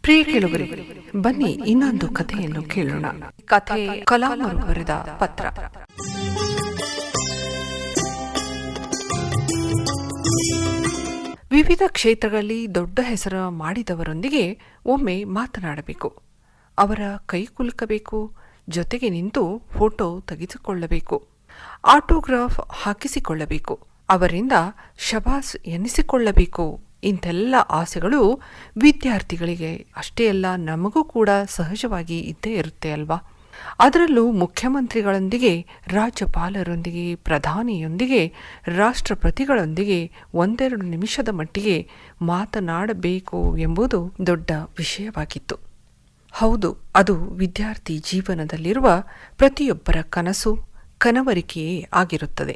ಪ್ರಿಯ ಕೇಳುಗರೆ, ಬನ್ನಿ ಇನ್ನೊಂದು ಕಥೆಯನ್ನು ಕೇಳೋಣ. ಕಥೆ ಕಲಾಂ ಅವರು ಬರೆದ ಪತ್ರ. ವಿವಿಧ ಕ್ಷೇತ್ರಗಳಲ್ಲಿ ದೊಡ್ಡ ಹೆಸರು ಮಾಡಿದವರೊಂದಿಗೆ ಒಮ್ಮೆ ಮಾತನಾಡಬೇಕು. ಅವರ ಕೈ ಕುಲುಕಬೇಕು, ಜೊತೆಗೆ ನಿಂತು ಫೋಟೋ ತೆಗೆದುಕೊಳ್ಳಬೇಕು, ಆಟೋಗ್ರಾಫ್ ಹಾಕಿಸಿಕೊಳ್ಳಬೇಕು, ಅವರಿಂದ ಶಬಾಸ್ ಎನ್ನಿಸಿಕೊಳ್ಳಬೇಕು. ಇಂಥೆಲ್ಲ ಆಸೆಗಳು ವಿದ್ಯಾರ್ಥಿಗಳಿಗೆ ಅಷ್ಟೇ ಅಲ್ಲ, ನಮಗೂ ಕೂಡ ಸಹಜವಾಗಿ ಇದ್ದೇ ಇರುತ್ತೆ ಅಲ್ವಾ. ಅದರಲ್ಲೂ ಮುಖ್ಯಮಂತ್ರಿಗಳೊಂದಿಗೆ, ರಾಜ್ಯಪಾಲರೊಂದಿಗೆ, ಪ್ರಧಾನಿಯೊಂದಿಗೆ, ರಾಷ್ಟ್ರಪತಿಗಳೊಂದಿಗೆ ಒಂದೆರಡು ನಿಮಿಷದ ಮಟ್ಟಿಗೆ ಮಾತನಾಡಬೇಕು ಎಂಬುದು ದೊಡ್ಡ ವಿಷಯವಾಗಿತ್ತು. ಹೌದು, ಅದು ವಿದ್ಯಾರ್ಥಿ ಜೀವನದಲ್ಲಿರುವ ಪ್ರತಿಯೊಬ್ಬರ ಕನಸು, ಕನವರಿಕೆಯೇ ಆಗಿರುತ್ತದೆ.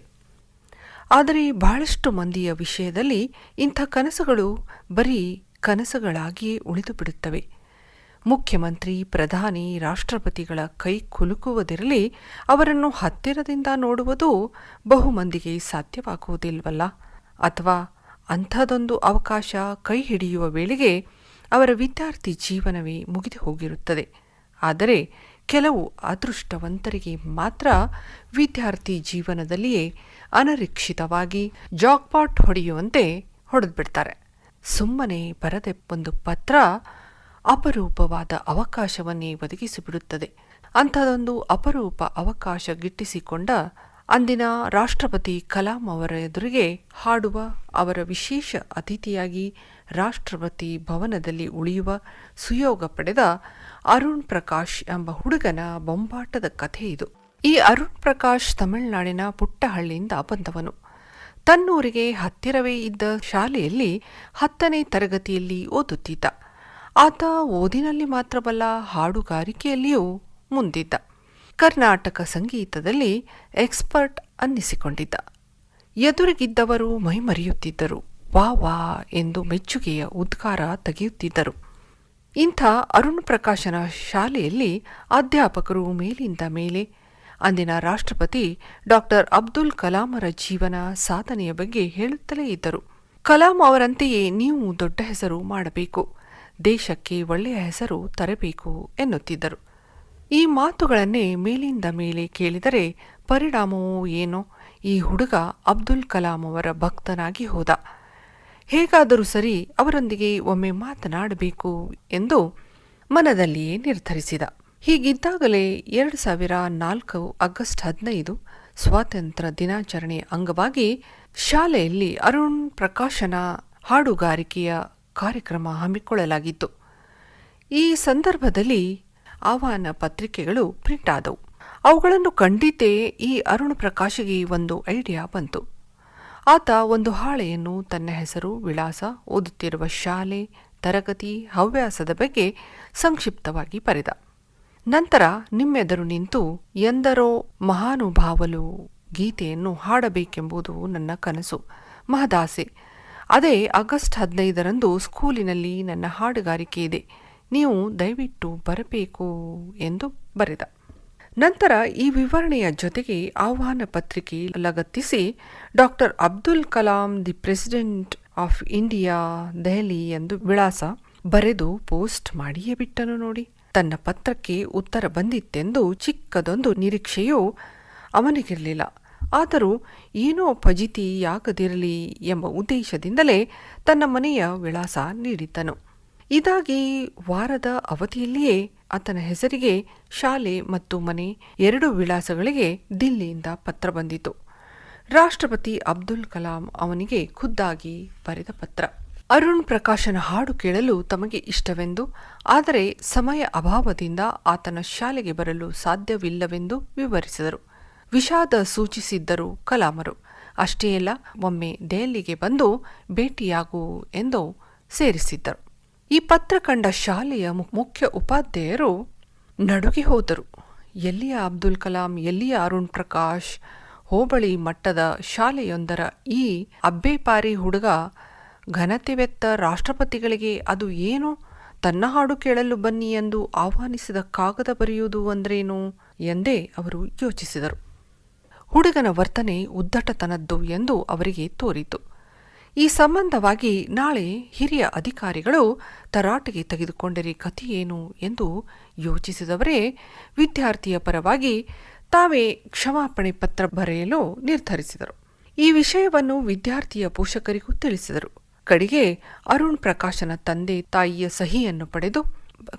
ಆದರೆ ಬಹಳಷ್ಟು ಮಂದಿಯ ವಿಷಯದಲ್ಲಿ ಇಂಥ ಕನಸುಗಳು ಬರೀ ಕನಸುಗಳಾಗಿಯೇ ಉಳಿದು ಬಿಡುತ್ತವೆ. ಮುಖ್ಯಮಂತ್ರಿ, ಪ್ರಧಾನಿ, ರಾಷ್ಟ್ರಪತಿಗಳ ಕೈ ಕುಲುಕುವುದಿರಲಿ, ಅವರನ್ನು ಹತ್ತಿರದಿಂದ ನೋಡುವುದು ಬಹುಮಂದಿಗೆ ಸಾಧ್ಯವಾಗುವುದಿಲ್ವಲ್ಲ. ಅಥವಾ ಅಂಥದೊಂದು ಅವಕಾಶ ಕೈ ಹಿಡಿಯುವ ವೇಳೆಗೆ ಅವರ ವಿದ್ಯಾರ್ಥಿ ಜೀವನವೇ ಮುಗಿದು ಹೋಗಿರುತ್ತದೆ. ಆದರೆ ಕೆಲವು ಅದೃಷ್ಟವಂತರಿಗೆ ಮಾತ್ರ ವಿದ್ಯಾರ್ಥಿ ಜೀವನದಲ್ಲಿಯೇ ಅನಿರೀಕ್ಷಿತವಾಗಿ ಜಾಕ್ಪಾಟ್ ಹೊಡೆಯುವಂತೆ ಹೊಡೆದ್ಬಿಡ್ತಾರೆ. ಸುಮ್ಮನೆ ಬರದೆ ಒಂದು ಪತ್ರ ಅಪರೂಪವಾದ ಅವಕಾಶವನ್ನೇ ಒದಗಿಸಿಬಿಡುತ್ತದೆ. ಅಂಥದೊಂದು ಅಪರೂಪ ಅವಕಾಶ ಗಿಟ್ಟಿಸಿಕೊಂಡ ಅಂದಿನ ರಾಷ್ಟ್ರಪತಿ ಕಲಾಂ ಅವರ ಎದುರಿಗೆ ಹಾಡುವ, ಅವರ ವಿಶೇಷ ಅತಿಥಿಯಾಗಿ ರಾಷ್ಟ್ರಪತಿ ಭವನದಲ್ಲಿ ಉಳಿಯುವ ಸುಯೋಗ ಪಡೆದ ಅರುಣ್ ಪ್ರಕಾಶ್ ಎಂಬ ಹುಡುಗನ ಬೊಂಬಾಟದ ಕಥೆ ಇದು. ಈ ಅರುಣ್ ಪ್ರಕಾಶ್ ತಮಿಳುನಾಡಿನ ಪುಟ್ಟ ಹಳ್ಳಿಯಿಂದ ಬಂದವನು. ತನ್ನೂರಿಗೆ ಹತ್ತಿರವೇ ಇದ್ದ ಶಾಲೆಯಲ್ಲಿ 10ನೇ ತರಗತಿಯಲ್ಲಿ ಓದುತ್ತಿದ್ದ. ಆತ ಓದಿನಲ್ಲಿ ಮಾತ್ರವಲ್ಲ, ಹಾಡುಗಾರಿಕೆಯಲ್ಲಿಯೂ ಮುಂದಿದ್ದ. ಕರ್ನಾಟಕ ಸಂಗೀತದಲ್ಲಿ ಎಕ್ಸ್ಪರ್ಟ್ ಅನ್ನಿಸಿಕೊಂಡಿದ್ದ. ಎದುರಿಗಿದ್ದವರು ಮೈಮರೆಯುತ್ತಿದ್ದರು. ವಾ ವಾ ಎಂದು ಮೆಚ್ಚುಗೆಯ ಉದ್ಗಾರ ತೆಗೆಯುತ್ತಿದ್ದರು. ಇಂಥ ಅರುಣ್ ಪ್ರಕಾಶನ ಶಾಲೆಯಲ್ಲಿ ಅಧ್ಯಾಪಕರು ಮೇಲಿಂದ ಮೇಲೆ ಅಂದಿನ ರಾಷ್ಟ್ರಪತಿ ಡಾಕ್ಟರ್ ಅಬ್ದುಲ್ ಕಲಾಮರ ಜೀವನ ಸಾಧನೆಯ ಬಗ್ಗೆ ಹೇಳುತ್ತಲೇ ಇದ್ದರು. ಕಲಾಂ ಅವರಂತೆಯೇ ನೀವು ದೊಡ್ಡ ಹೆಸರು ಮಾಡಬೇಕು, ದೇಶಕ್ಕೆ ಒಳ್ಳೆಯ ಹೆಸರು ತರಬೇಕು ಎನ್ನುತ್ತಿದ್ದರು. ಈ ಮಾತುಗಳನ್ನೇ ಮೇಲಿಂದ ಮೇಲೆ ಕೇಳಿದರೆ ಪರಿಣಾಮವೋ ಏನೋ, ಈ ಹುಡುಗ ಅಬ್ದುಲ್ ಕಲಾಂ ಅವರ ಭಕ್ತನಾಗಿ ಹೋದ. ಹೇಗಾದರೂ ಸರಿ ಅವರೊಂದಿಗೆ ಒಮ್ಮೆ ಮಾತನಾಡಬೇಕು ಎಂದು ಮನದಲ್ಲಿಯೇ ನಿರ್ಧರಿಸಿದ. ಹೀಗಿದ್ದಾಗಲೇ 2004 ಆಗಸ್ಟ್ 15 ಸ್ವಾತಂತ್ರ್ಯ ದಿನಾಚರಣೆಯ ಅಂಗವಾಗಿ ಶಾಲೆಯಲ್ಲಿ ಅರುಣ್ ಪ್ರಕಾಶನ ಹಾಡುಗಾರಿಕೆಯ ಕಾರ್ಯಕ್ರಮ ಹಮ್ಮಿಕೊಳ್ಳಲಾಗಿತ್ತು. ಈ ಸಂದರ್ಭದಲ್ಲಿ ಆಹ್ವಾನ ಪತ್ರಿಕೆಗಳು ಪ್ರಿಂಟ್ ಆದವು. ಅವುಗಳನ್ನು ಕಂಡಿದ್ದೇ ಈ ಅರುಣ್ ಪ್ರಕಾಶ್ಗೆ ಒಂದು ಐಡಿಯಾ ಬಂತು. ಆತ ಒಂದು ಹಾಳೆಯನ್ನು ತನ್ನ ಹೆಸರು, ವಿಳಾಸ, ಓದುತ್ತಿರುವ ಶಾಲೆ, ತರಗತಿ, ಹವ್ಯಾಸದ ಬಗ್ಗೆ ಸಂಕ್ಷಿಪ್ತವಾಗಿ ಬರೆದ. ನಂತರ ನಿಮ್ಮೆದುರು ನಿಂತು ಎಂದರೋ ಮಹಾನುಭಾವಲು ಗೀತೆಯನ್ನು ಹಾಡಬೇಕೆಂಬುದು ನನ್ನ ಕನಸು, ಮಹದಾಸೆ. ಅದೇ ಆಗಸ್ಟ್ 15ರಂದು ಸ್ಕೂಲಿನಲ್ಲಿ ನನ್ನ ಹಾಡುಗಾರಿಕೆ ಇದೆ, ನೀವು ದಯವಿಟ್ಟು ಬರಬೇಕು ಎಂದು ಬರೆದ. ನಂತರ ಈ ವಿವರಣೆಯ ಜೊತೆಗೆ ಆಹ್ವಾನ ಪತ್ರಿಕೆ ಲಗತ್ತಿಸಿ doctor Abdul Kalam the president of India, Delhi ಎಂದು ವಿಳಾಸ ಬರೆದು ಪೋಸ್ಟ್ ಮಾಡಿಯೇ ಬಿಟ್ಟನು ನೋಡಿ. ತನ್ನ ಪತ್ರಕ್ಕೆ ಉತ್ತರ ಬಂದಿತ್ತೆಂದು ಚಿಕ್ಕದೊಂದು ನಿರೀಕ್ಷೆಯೂ ಅವನಿಗಿರಲಿಲ್ಲ. ಆದರೂ ಏನೋ ಫಜಿತಿಯಾಗದಿರಲಿ ಎಂಬ ಉದ್ದೇಶದಿಂದಲೇ ತನ್ನ ಮನೆಯ ವಿಳಾಸ ನೀಡಿದ್ದನು. ಇದಾಗಿ ವಾರದ ಅವಧಿಯಲ್ಲಿಯೇ ಆತನ ಹೆಸರಿಗೆ ಶಾಲೆ ಮತ್ತು ಮನೆ 2 ವಿಳಾಸಗಳಿಗೆ ದಿಲ್ಲಿಯಿಂದ ಪತ್ರ ಬಂದಿತು. ರಾಷ್ಟ್ರಪತಿ ಅಬ್ದುಲ್ ಕಲಾಂ ಅವನಿಗೆ ಖುದ್ದಾಗಿ ಬರೆದ ಪತ್ರ. ಅರುಣ್ ಪ್ರಕಾಶನ ಹಾಡು ಕೇಳಲು ತಮಗೆ ಇಷ್ಟವೆಂದು, ಆದರೆ ಸಮಯ ಅಭಾವದಿಂದ ಆತನ ಶಾಲೆಗೆ ಬರಲು ಸಾಧ್ಯವಿಲ್ಲವೆಂದು ವಿವರಿಸಿದರು. ವಿಷಾದ ಸೂಚಿಸಿದ್ದರು ಕಲಾಮರು. ಅಷ್ಟೇ ಅಲ್ಲ, ಒಮ್ಮೆ ದೆಹಲಿಗೆ ಬಂದು ಭೇಟಿಯಾಗು ಎಂದು ಸೇರಿಸಿದ್ದರು. ಈ ಪತ್ರ ಕಂಡ ಶಾಲೆಯ ಮುಖ್ಯ ಉಪಾಧ್ಯಾಯರು ನಡುಗಿ ಹೋದರು. ಎಲ್ಲಿಯ ಅಬ್ದುಲ್ ಕಲಾಂ, ಎಲ್ಲಿಯ ಅರುಣ್ ಪ್ರಕಾಶ್? ಹೋಬಳಿ ಮಟ್ಟದ ಶಾಲೆಯೊಂದರ ಈ ಅಬ್ಬೆಪಾರಿ ಹುಡುಗ ಘನತೆವೆತ್ತ ರಾಷ್ಟ್ರಪತಿಗಳಿಗೆ ಅದು ಏನು, ತನ್ನ ಹಾಡು ಕೇಳಲು ಬನ್ನಿ ಎಂದು ಆಹ್ವಾನಿಸಿದ ಕಾಗದ ಬರೆಯುವುದು ಅಂದ್ರೇನು ಎಂದೇ ಅವರು ಯೋಚಿಸಿದರು. ಹುಡುಗನ ವರ್ತನೆ ಉದ್ದಟತನದ್ದು ಎಂದು ಅವರಿಗೆ ತೋರಿತು. ಈ ಸಂಬಂಧವಾಗಿ ನಾಳೆ ಹಿರಿಯ ಅಧಿಕಾರಿಗಳು ತರಾಟೆಗೆ ತೆಗೆದುಕೊಂಡರೆ ಕಥೆಯೇನು ಎಂದು ಯೋಚಿಸಿದವರೇ ವಿದ್ಯಾರ್ಥಿಯ ಪರವಾಗಿ ತಾವೇ ಕ್ಷಮಾಪಣೆ ಪತ್ರ ಬರೆಯಲು ನಿರ್ಧರಿಸಿದರು. ಈ ವಿಷಯವನ್ನು ವಿದ್ಯಾರ್ಥಿಯ ಪೋಷಕರಿಗೂ ತಿಳಿಸಿದರು. ಕಡೆಗೆ ಅರುಣ್ ಪ್ರಕಾಶನ ತಂದೆ ತಾಯಿಯ ಸಹಿಯನ್ನು ಪಡೆದು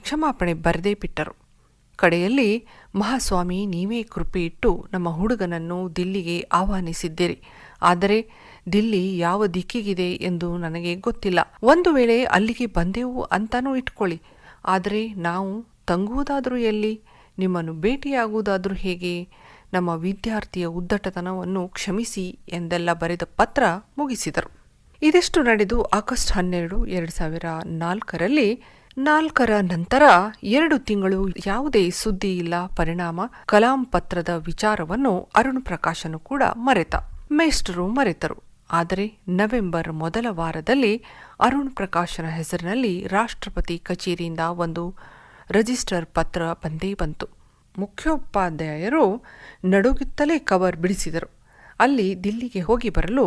ಕ್ಷಮಾಪಣೆ ಬರೆದೇ ಬಿಟ್ಟರು. ಕಡೆಯಲ್ಲಿ, ಮಹಾಸ್ವಾಮಿ, ನೀವೇ ಕೃಪೆ ಇಟ್ಟು ನಮ್ಮ ಹುಡುಗನನ್ನು ದಿಲ್ಲಿಗೆ ಆಹ್ವಾನಿಸಿದ್ದೀರಿ. ಆದರೆ ದಿಲ್ಲಿ ಯಾವ ದಿಕ್ಕಿಗಿದೆ ಎಂದು ನನಗೆ ಗೊತ್ತಿಲ್ಲ. ಒಂದು ವೇಳೆ ಅಲ್ಲಿಗೆ ಬಂದೆವು ಅಂತಾನೂ ಇಟ್ಕೊಳ್ಳಿ. ಆದರೆ ನಾವು ತಂಗುವುದಾದರೂ ಎಲ್ಲಿ? ನಿಮ್ಮನ್ನು ಭೇಟಿಯಾಗುವುದಾದರೂ ಹೇಗೆ? ನಮ್ಮ ವಿದ್ಯಾರ್ಥಿಯ ಉದ್ದಟತನವನ್ನು ಕ್ಷಮಿಸಿ ಎಂದೆಲ್ಲ ಬರೆದ ಪತ್ರ ಮುಗಿಸಿದರು. ಇದಿಷ್ಟು ನಡೆದು ಆಗಸ್ಟ್ 12, 2004ರಲ್ಲಿ 4ರ ನಂತರ 2 ತಿಂಗಳು ಯಾವುದೇ ಸುದ್ದಿ ಇಲ್ಲ. ಪರಿಣಾಮ ಕಲಾಂ ಪತ್ರದ ವಿಚಾರವನ್ನು ಅರುಣ್ ಪ್ರಕಾಶನು ಕೂಡ ಮರೆತ. ಮೇಷ್ಟ್ರು ಮರೆತರು. ಆದರೆ ನವೆಂಬರ್ ಮೊದಲ ವಾರದಲ್ಲಿ ಅರುಣ್ ಪ್ರಕಾಶನ ಹೆಸರಿನಲ್ಲಿ ರಾಷ್ಟ್ರಪತಿ ಕಚೇರಿಯಿಂದ ಒಂದು ರಿಜಿಸ್ಟರ್ ಪತ್ರ ಬಂದೇ ಬಂತು. ಮುಖ್ಯೋಪಾಧ್ಯಾಯರು ನಡುಗುತ್ತಲೇ ಕವರ್ ಬಿಡಿಸಿದರು. ಅಲ್ಲಿ ದಿಲ್ಲಿಗೆ ಹೋಗಿ ಬರಲು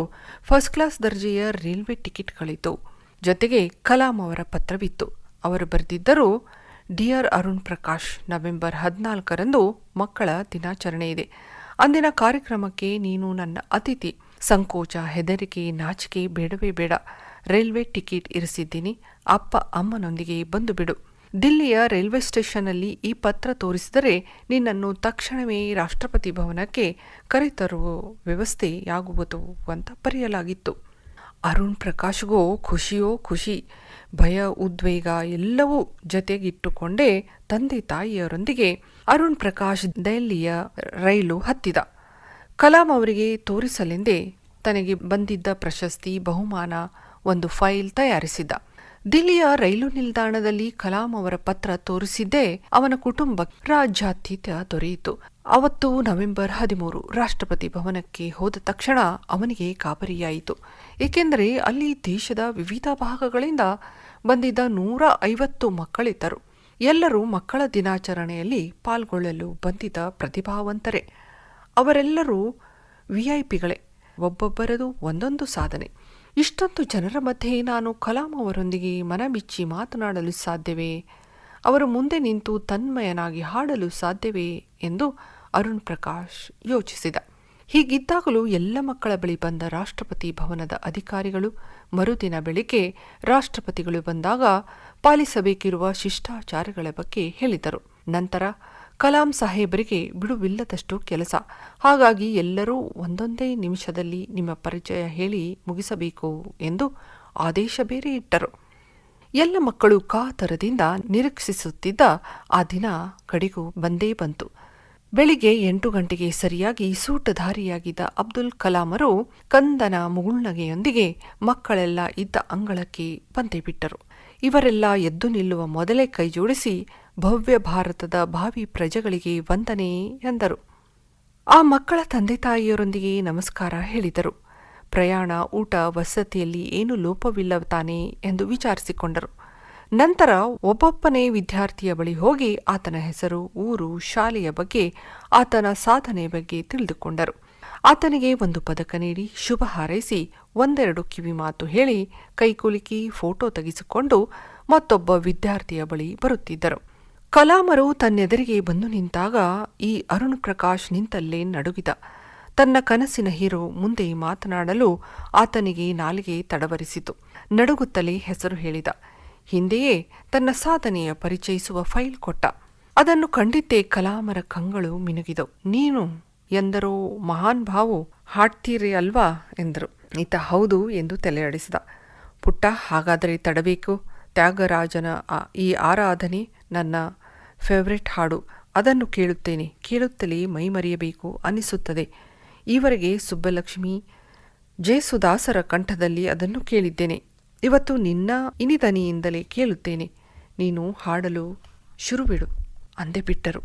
ಫಸ್ಟ್ ಕ್ಲಾಸ್ ದರ್ಜೆಯ ರೈಲ್ವೆ ಟಿಕೆಟ್ಗಳಿತ್ತು. ಜೊತೆಗೆ ಕಲಾಂ ಅವರ ಪತ್ರವಿತ್ತು. ಅವರು ಬರೆದಿದ್ದರು, ಡಿಯರ್ ಅರುಣ್ ಪ್ರಕಾಶ್, ನವೆಂಬರ್ 14ರಂದು ಮಕ್ಕಳ ದಿನಾಚರಣೆ ಇದೆ. ಅಂದಿನ ಕಾರ್ಯಕ್ರಮಕ್ಕೆ ನೀನು ನನ್ನ ಅತಿಥಿ. ಸಂಕೋಚ, ಹೆದರಿಕೆ, ನಾಚಿಕೆ ಬೇಡವೇ ಬೇಡ. ರೈಲ್ವೆ ಟಿಕೆಟ್ ಇರಿಸಿದ್ದೀನಿ. ಅಪ್ಪ ಅಮ್ಮನೊಂದಿಗೆ ಬಂದು ಬಿಡು. ದಿಲ್ಲಿಯ ರೈಲ್ವೆ ಸ್ಟೇಷನ್ನಲ್ಲಿ ಈ ಪತ್ರ ತೋರಿಸಿದರೆ ನಿನ್ನನ್ನು ತಕ್ಷಣವೇ ರಾಷ್ಟ್ರಪತಿ ಭವನಕ್ಕೆ ಕರೆತರುವ ವ್ಯವಸ್ಥೆಯಾಗುವುದು ಅಂತ ಬರೆಯಲಾಗಿತ್ತು. ಅರುಣ್ ಪ್ರಕಾಶ್ಗೂ ಖುಷಿಯೋ ಖುಷಿ, ಭಯ, ಉದ್ವೇಗ ಎಲ್ಲವೂ ಜತೆಗಿಟ್ಟುಕೊಂಡೇ ತಂದೆ ತಾಯಿಯರೊಂದಿಗೆ ಅರುಣ್ ಪ್ರಕಾಶ್ ದೆಹಲಿಯ ರೈಲು ಹತ್ತಿದ. ಕಲಾಂ ಅವರಿಗೆ ತೋರಿಸಲೆಂದೇ ತನಗೆ ಬಂದಿದ್ದ ಪ್ರಶಸ್ತಿ, ಬಹುಮಾನ, ಒಂದು ಫೈಲ್ ತಯಾರಿಸಿದ್ದ. ದಿಲ್ಲಿಯ ರೈಲು ನಿಲ್ದಾಣದಲ್ಲಿ ಕಲಾಂ ಅವರ ಪತ್ರ ತೋರಿಸಿದ್ದೇ ಅವನ ಕುಟುಂಬಕ್ಕೆ ರಾಜ್ಯಾತಿಥ್ಯ ದೊರೆಯಿತು. ಅವತ್ತು ನವೆಂಬರ್ 13. ರಾಷ್ಟ್ರಪತಿ ಭವನಕ್ಕೆ ಹೋದ ತಕ್ಷಣ ಅವನಿಗೆ ಗಾಬರಿಯಾಯಿತು. ಏಕೆಂದರೆ ಅಲ್ಲಿ ದೇಶದ ವಿವಿಧ ಭಾಗಗಳಿಂದ ಬಂದಿದ್ದ 150 ಮಕ್ಕಳಿದ್ದರು. ಎಲ್ಲರೂ ಮಕ್ಕಳ ದಿನಾಚರಣೆಯಲ್ಲಿ ಪಾಲ್ಗೊಳ್ಳಲು ಬಂದಿದ್ದ ಪ್ರತಿಭಾವಂತರೇ. ಅವರೆಲ್ಲರೂ ವಿಐಪಿಗಳೇ. ಒಬ್ಬೊಬ್ಬರದು ಒಂದೊಂದು ಸಾಧನೆ. ಇಷ್ಟೊಂದು ಜನರ ಮಧ್ಯೆ ನಾನು ಕಲಾಂ ಅವರೊಂದಿಗೆ ಮನಬಿಚ್ಚಿ ಮಾತನಾಡಲು ಸಾಧ್ಯವೇ? ಅವರು ಮುಂದೆ ನಿಂತು ತನ್ಮಯನಾಗಿ ಹಾಡಲು ಸಾಧ್ಯವೇ ಎಂದು ಅರುಣ್ ಪ್ರಕಾಶ್ ಯೋಚಿಸಿದ. ಹೀಗಿದ್ದಾಗಲೂ ಎಲ್ಲ ಮಕ್ಕಳ ಬಳಿ ಬಂದ ರಾಷ್ಟ್ರಪತಿ ಭವನದ ಅಧಿಕಾರಿಗಳು ಮರುದಿನ ಬೆಳಿಗ್ಗೆ ರಾಷ್ಟ್ರಪತಿಗಳು ಬಂದಾಗ ಪಾಲಿಸಬೇಕಿರುವ ಶಿಷ್ಟಾಚಾರಗಳ ಬಗ್ಗೆ ಹೇಳಿದರು. ನಂತರ ಕಲಾಂ ಸಾಹೇಬರಿಗೆ ಬಿಡುವಿಲ್ಲದಷ್ಟು ಕೆಲಸ. ಹಾಗಾಗಿ ಎಲ್ಲರೂ ಒಂದೊಂದೇ ನಿಮಿಷದಲ್ಲಿ ನಿಮ್ಮ ಪರಿಚಯ ಹೇಳಿ ಮುಗಿಸಬೇಕು ಎಂದು ಆದೇಶ ಬೇರೆ ಇಟ್ಟರು. ಎಲ್ಲ ಮಕ್ಕಳು ಕಾತರದಿಂದ ನಿರೀಕ್ಷಿಸುತ್ತಿದ್ದ ಆ ದಿನ ಕಡೆಗೂ ಬಂದೇ ಬಂತು. ಬೆಳಿಗ್ಗೆ 8 ಗಂಟೆಗೆ ಸರಿಯಾಗಿ ಸೂಟಧಾರಿಯಾಗಿದ್ದ ಅಬ್ದುಲ್ ಕಲಾಮರು ಕಂದನ ಮುಗುಳ್ನಗೆಯೊಂದಿಗೆ ಮಕ್ಕಳೆಲ್ಲ ಇದ್ದ ಅಂಗಳಕ್ಕೆ ಬಂದೇ ಬಿಟ್ಟರು. ಇವರೆಲ್ಲ ಎದ್ದು ನಿಲ್ಲುವ ಮೊದಲೇ ಕೈಜೋಡಿಸಿ ಭವ್ಯ ಭಾರತದ ಭಾವಿ ಪ್ರಜೆಗಳಿಗೆ ವಂದನೆ ಎಂದರು. ಆ ಮಕ್ಕಳ ತಂದೆ ತಾಯಿಯರೊಂದಿಗೆ ನಮಸ್ಕಾರ ಹೇಳಿದರು. ಪ್ರಯಾಣ, ಊಟ, ವಸತಿಯಲ್ಲಿ ಏನು ಲೋಪವಿಲ್ಲ ತಾನೇ ಎಂದು ವಿಚಾರಿಸಿಕೊಂಡರು. ನಂತರ ಒಬ್ಬೊಬ್ಬನೇ ವಿದ್ಯಾರ್ಥಿಯ ಬಳಿ ಹೋಗಿ ಆತನ ಹೆಸರು, ಊರು, ಶಾಲೆಯ ಬಗ್ಗೆ, ಆತನ ಸಾಧನೆ ಬಗ್ಗೆ ತಿಳಿದುಕೊಂಡರು. ಆತನಿಗೆ ಒಂದು ಪದಕ ನೀಡಿ ಶುಭ ಹಾರೈಸಿ 1-2 ಕಿವಿ ಮಾತು ಹೇಳಿ ಕೈಕುಲುಕಿ ಫೋಟೋ ತೆಗೆಸಿಕೊಂಡು ಮತ್ತೊಬ್ಬ ವಿದ್ಯಾರ್ಥಿಯ ಬಳಿ ಬರುತ್ತಿದ್ದರು. ಕಲಾಮರು ತನ್ನೆದುರಿಗೆ ಬಂದು ನಿಂತಾಗ ಈ ಅರುಣ್ ಪ್ರಕಾಶ್ ನಿಂತಲ್ಲೇ ನಡುಗಿದ. ತನ್ನ ಕನಸಿನ ಹೀರೋ ಮುಂದೆ ಮಾತನಾಡಲು ಆತನಿಗೆ ನಾಲಿಗೆ ತಡವರಿಸಿತು. ನಡುಗುತ್ತಲೇ ಹೆಸರು ಹೇಳಿದ. ಹಿಂದೆಯೇ ತನ್ನ ಸಾಧನೆಯ ಪರಿಚಯಿಸುವ ಫೈಲ್ ಕೊಟ್ಟ. ಅದನ್ನು ಕಂಡಿದ್ದೇ ಕಲಾಮರ ಕಂಗಳು ಮಿನುಗಿದವು. ನೀನು ಎಂದರೋ ಮಹಾನ್ ಭಾವು, ಹಾಡ್ತೀರಿ ಅಲ್ವಾ ಎಂದರು. ಈತ ಹೌದು ಎಂದು ತಲೆಯಾಡಿಸಿದ. ಪುಟ್ಟ, ಹಾಗಾದರೆ ತಡಬೇಕು. ತ್ಯಾಗರಾಜನ ಈ ಆರಾಧನೆ ನನ್ನ ಫೇವರೆಟ್ ಹಾಡು. ಅದನ್ನು ಕೇಳುತ್ತೇನೆ. ಕೇಳುತ್ತಲೇ ಮೈಮರೆಯಬೇಕು ಅನಿಸುತ್ತದೆ. ಈವರೆಗೆ ಸುಬ್ಬಲಕ್ಷ್ಮಿ, ಜೇಸುದಾಸರ ಕಂಠದಲ್ಲಿ ಅದನ್ನು ಕೇಳಿದ್ದೇನೆ. ಇವತ್ತು ನಿನ್ನ ಇನಿದನಿಯಿಂದಲೇ ಕೇಳುತ್ತೇನೆ. ನೀನು ಹಾಡಲು ಶುರುಬಿಡು ಅಂದೇ ಬಿಟ್ಟರು.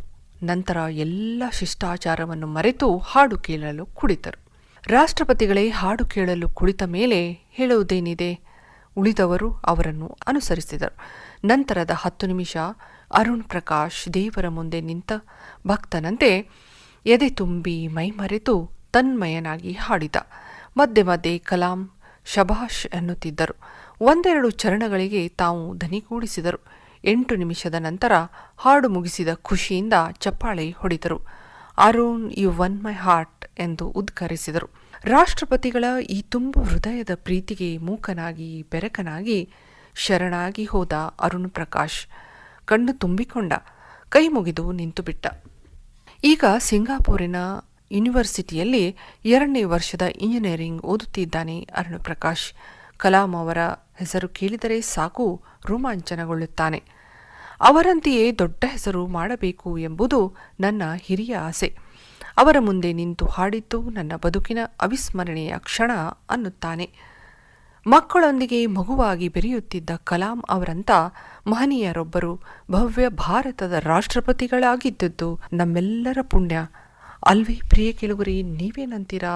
ನಂತರ ಎಲ್ಲ ಶಿಷ್ಟಾಚಾರವನ್ನು ಮರೆತು ಹಾಡು ಕೇಳಲು ಕುಳಿತರು. ರಾಷ್ಟ್ರಪತಿಗಳೇ ಹಾಡು ಕೇಳಲು ಕುಳಿತ ಮೇಲೆ ಹೇಳುವುದೇನಿದೆ? ಉಳಿದವರು ಅವರನ್ನು ಅನುಸರಿಸಿದರು. ನಂತರದ 10 ನಿಮಿಷ ಅರುಣ್ ಪ್ರಕಾಶ್ ದೇವರ ಮುಂದೆ ನಿಂತ ಭಕ್ತನಂತೆ ಎದೆ ತುಂಬಿ ಮೈಮರೆತು ತನ್ಮಯನಾಗಿ ಹಾಡಿದ. ಮಧ್ಯೆ ಮಧ್ಯೆ ಕಲಾಂ ಶಭಾಷ್ ಎನ್ನುತ್ತಿದ್ದರು. ಒಂದೆರಡು ಚರಣಗಳಿಗೆ ತಾವು ದನಿಗೂಡಿಸಿದರು. 8 ನಿಮಿಷದ ನಂತರ ಹಾಡು ಮುಗಿಸಿದ ಖುಷಿಯಿಂದ ಚಪ್ಪಾಳೆ ಹೊಡೆದರು. Arun, you won my heart ಎಂದು ಉದ್ಘರಿಸಿದರು. ರಾಷ್ಟ್ರಪತಿಗಳ ಈ ತುಂಬು ಹೃದಯದ ಪ್ರೀತಿಗೆ ಮೂಕನಾಗಿ ಬೆರಕನಾಗಿ ಶರಣಾಗಿ ಹೋದ ಅರುಣ್ ಪ್ರಕಾಶ್ ಕಣ್ಣು ತುಂಬಿಕೊಂಡ, ಕೈ ಮುಗಿದು ನಿಂತುಬಿಟ್ಟ. ಈಗ ಸಿಂಗಾಪುರಿನ ಯೂನಿವರ್ಸಿಟಿಯಲ್ಲಿ 2ನೇ ವರ್ಷದ ಇಂಜಿನಿಯರಿಂಗ್ ಓದುತ್ತಿದ್ದಾನೆ ಅರುಣ್ ಪ್ರಕಾಶ್. ಕಲಾಂ ಅವರ ಹೆಸರು ಕೇಳಿದರೆ ಸಾಕು ರೋಮಾಂಚನಗೊಳ್ಳುತ್ತಾನೆ. ಅವರಂತೆಯೇ ದೊಡ್ಡ ಹೆಸರು ಮಾಡಬೇಕು ಎಂಬುದು ನನ್ನ ಹಿರಿಯ ಆಸೆ. ಅವರ ಮುಂದೆ ನಿಂತು ಹಾಡಿದ್ದು ನನ್ನ ಬದುಕಿನ ಅವಿಸ್ಮರಣೀಯ ಕ್ಷಣ ಅನ್ನುತ್ತಾನೆ. ಮಕ್ಕಳೊಂದಿಗೆ ಮಗುವಾಗಿ ಬೆರೆಯುತ್ತಿದ್ದ ಕಲಾಂ ಅವರಂಥ ಮಹನೀಯರೊಬ್ಬರು ಭವ್ಯ ಭಾರತದ ರಾಷ್ಟ್ರಪತಿಗಳಾಗಿದ್ದದ್ದು ನಮ್ಮೆಲ್ಲರ ಪುಣ್ಯ ಅಲ್ವೇ ಪ್ರಿಯ ಕೇಳುಗರೆ, ನೀವೇನಂತೀರಾ?